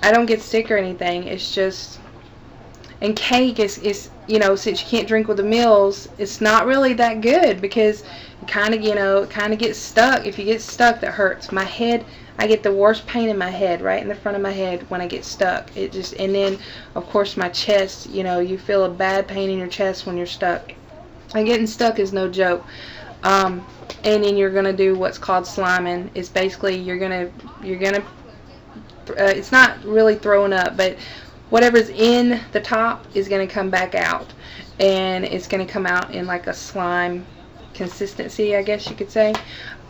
I don't get sick or anything. It's just, and cake is you know, since you can't drink with the meals, it's not really that good because it kind of, you know, it kind of gets stuck. If you get stuck, that hurts. My head, I get the worst pain in my head, right in the front of my head when I get stuck. It just, and then of course my chest, you know, you feel a bad pain in your chest when you're stuck. And getting stuck is no joke. And then you're gonna do what's called sliming. It's basically you're gonna it's not really throwing up, but whatever's in the top is going to come back out, and it's going to come out in like a slime consistency, I guess you could say,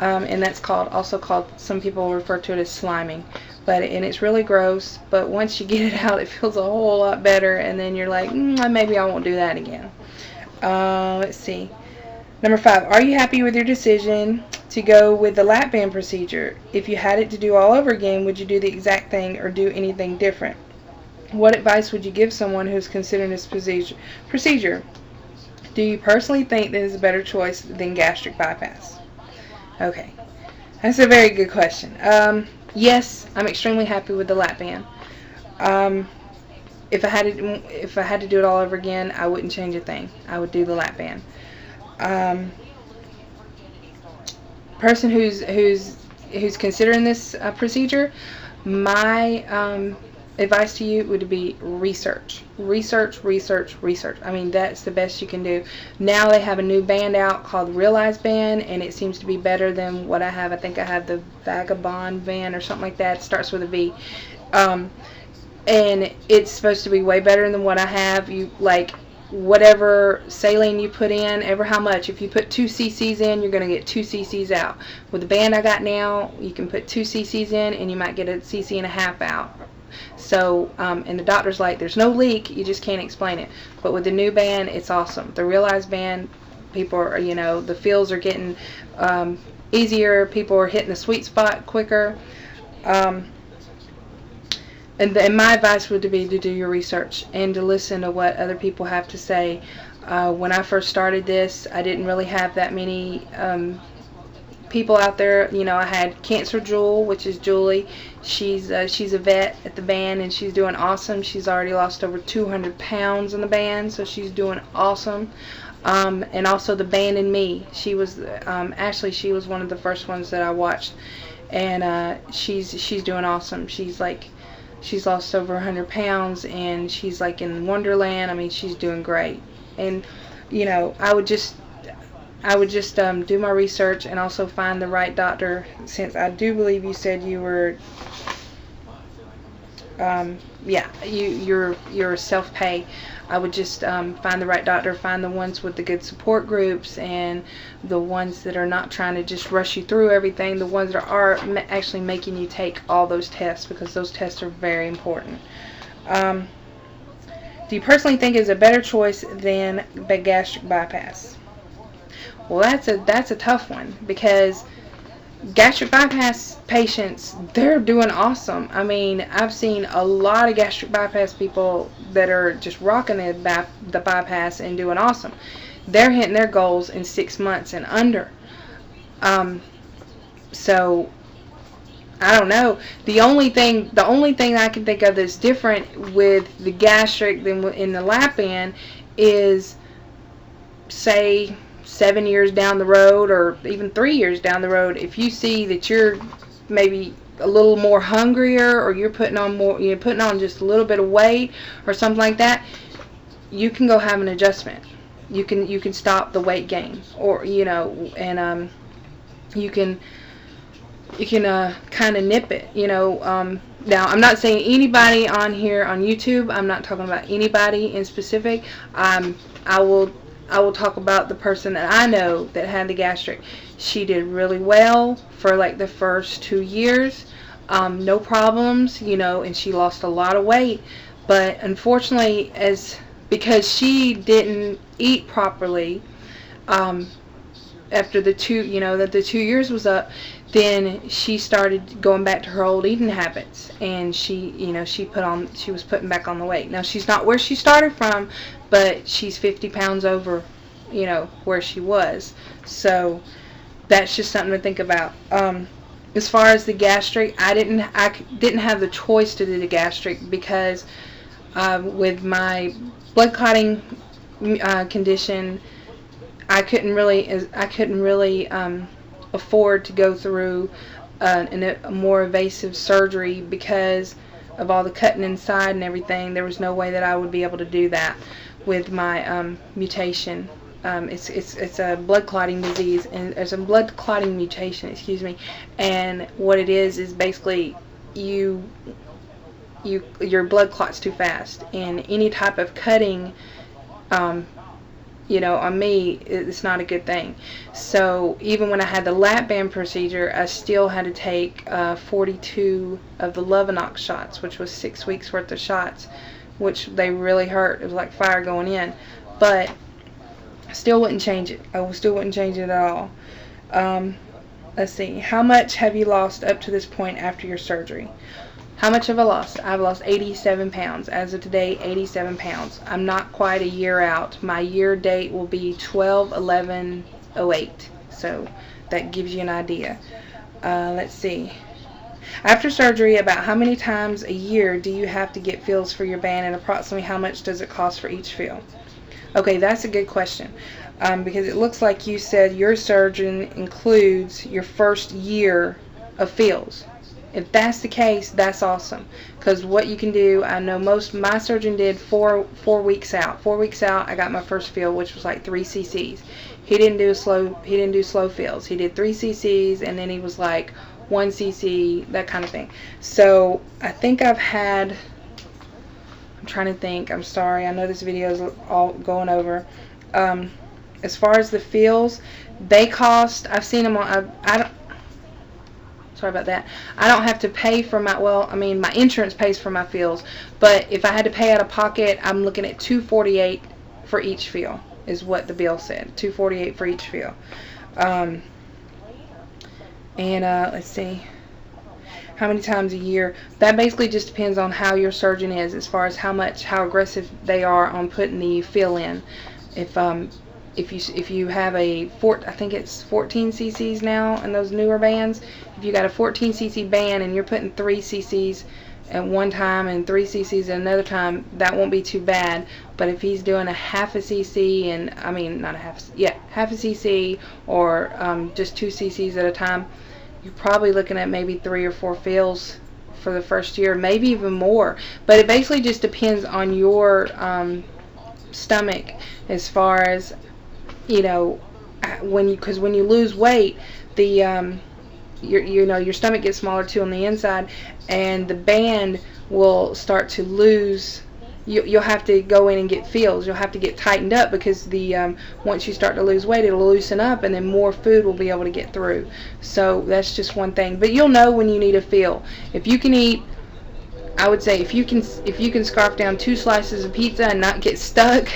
and that's also called, some people refer to it as sliming, and it's really gross, but once you get it out, it feels a whole lot better, and then you're like, maybe I won't do that again. Let's see. Number 5, are you happy with your decision to go with the lap band procedure? If you had it to do all over again, would you do the exact thing or do anything different? What advice would you give someone who's considering this procedure? Do you personally think that is a better choice than gastric bypass? Okay, that's a very good question. Yes, I'm extremely happy with the lap band. If I had to do it all over again, I wouldn't change a thing. I would do the lap band. Person who's considering this procedure, my advice to you would be research. I mean, that's the best you can do. Now they have a new band out called Realize Band, and it seems to be better than what I have. I think I have the Vagabond Band or something like that. It starts with a V. And it's supposed to be way better than what I have. You, like, whatever saline you put in, ever how much, if you put 2 cc's in, you're going to get 2 cc's out. With the band I got now, you can put 2 cc's in and you might get a cc and a half out. So, and the doctor's like, there's no leak, you just can't explain it. But with the new band, it's awesome. The Realize Band, people are, you know, the fills are getting easier, people are hitting the sweet spot quicker. And my advice would be to do your research and to listen to what other people have to say. When I first started this, I didn't really have that many people out there. You know, I had Cancer Jewel, which is Julie. She's a vet at the band, and she's doing awesome. She's already lost over 200 pounds in the band, so she's doing awesome. And also the Band and Me. She was actually, she was one of the first ones that I watched, and she's doing awesome. She's lost over 100 pounds, and she's like in Wonderland. I mean, she's doing great. And you know, I would just do my research and also find the right doctor, since I do believe you said you were you're self-pay. I would just find the right doctor, find the ones with the good support groups, and the ones that are not trying to just rush you through everything, the ones that are actually making you take all those tests, because those tests are very important. Do you personally think it's a better choice than the gastric bypass? Well, that's a tough one, because gastric bypass patients, they're doing awesome. I mean, I've seen a lot of gastric bypass people that are just rocking the bypass and doing awesome. They're hitting their goals in 6 months and under. So I don't know. The only thing I can think of that's different with the gastric than in the lap band is, say, 7 years down the road, or even 3 years down the road, if you see that you're maybe a little more hungrier, or you're putting on just a little bit of weight or something like that, you can go have an adjustment. You can stop the weight gain, or you know, and you can kind of nip it, you know. Now, I'm not saying anybody on here on YouTube. I'm not talking about anybody in specific. I will talk about the person that I know that had the gastric. She did really well for like the first 2 years, no problems, you know, and she lost a lot of weight. But unfortunately, because she didn't eat properly, after the 2 years was up, then she started going back to her old eating habits, and she was putting back on the weight. Now, she's not where she started from, but she's 50 pounds over, you know, where she was. So that's just something to think about. as far as the gastric, I didn't have the choice to do the gastric because with my blood clotting condition, I couldn't really afford to go through a more invasive surgery because of all the cutting inside and everything. There was no way that I would be able to do that with my mutation. It's a blood clotting disease, and it's a blood clotting mutation, excuse me. And what it is basically your blood clots too fast, and any type of cutting, you know, on me, it's not a good thing. So even when I had the lap band procedure, I still had to take 42 of the Lovenox shots, which was 6 weeks worth of shots, which they really hurt. It was like fire going in, but I still wouldn't change it. I still wouldn't change it at all. Let's see. How much have you lost up to this point after your surgery? How much have I lost? I've lost 87 pounds. As of today, 87 pounds. I'm not quite a year out. My year date will be 12/11/08. So that gives you an idea. Let's see. After surgery, about how many times a year do you have to get fills for your band, and approximately how much does it cost for each fill? Okay, that's a good question, because it looks like you said your surgeon includes your first year of fills. If that's the case, that's awesome, because what you can do, I know my surgeon did four weeks out. 4 weeks out, I got my first fill, which was like 3 cc's. He didn't do slow fills. He did 3 cc's, and then he was like 1 cc, that kind of thing. So I think I've had, I'm trying to think, I'm sorry, I know this video is all going over. As far as the fills, they cost, I've seen them on, sorry about that, I don't have to pay for my, well, I mean, my insurance pays for my fills, but if I had to pay out of pocket, I'm looking at $248 for each fill, is what the bill said, $248 for each fill. Let's see, how many times a year, that basically just depends on how your surgeon is, as far as how aggressive they are on putting the fill in. If you have I think it's 14 cc's now in those newer bands. If you got a 14 cc band and you're putting 3 cc's at one time and 3 cc's at another time, that won't be too bad. But if he's doing a half a cc, and I mean not a half a cc, or just 2 cc's at a time, you're probably looking at maybe 3 or 4 fills for the first year, maybe even more. But it basically just depends on your stomach, as far as, you know, because when you lose weight, the your stomach gets smaller too on the inside, and the band will start to lose. You'll have to go in and get fills. You'll have to get tightened up, because the once you start to lose weight, it'll loosen up, and then more food will be able to get through. So that's just one thing. But you'll know when you need a fill. If you can eat, I would say if you can scarf down 2 slices of pizza and not get stuck,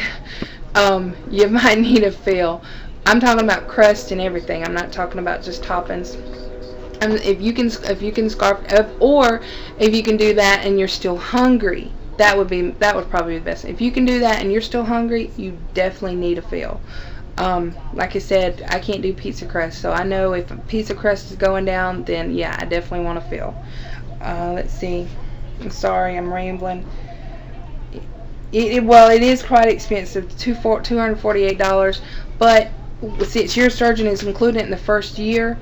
you might need a fill. I'm talking about crust and everything. I'm not talking about just toppings. If you can scarf up, or if you can do that and you're still hungry, that would probably be the best. If you can do that and you're still hungry, you definitely need a fill. Like I said, I can't do pizza crust, so I know if pizza crust is going down, then yeah, I definitely want a fill. Let's see. I'm sorry, I'm rambling. Well, it is quite expensive, $248, but since your surgeon is including it in the first year,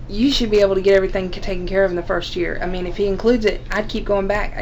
you should be able to get everything taken care of in the first year. I mean, if he includes it, I'd keep going back.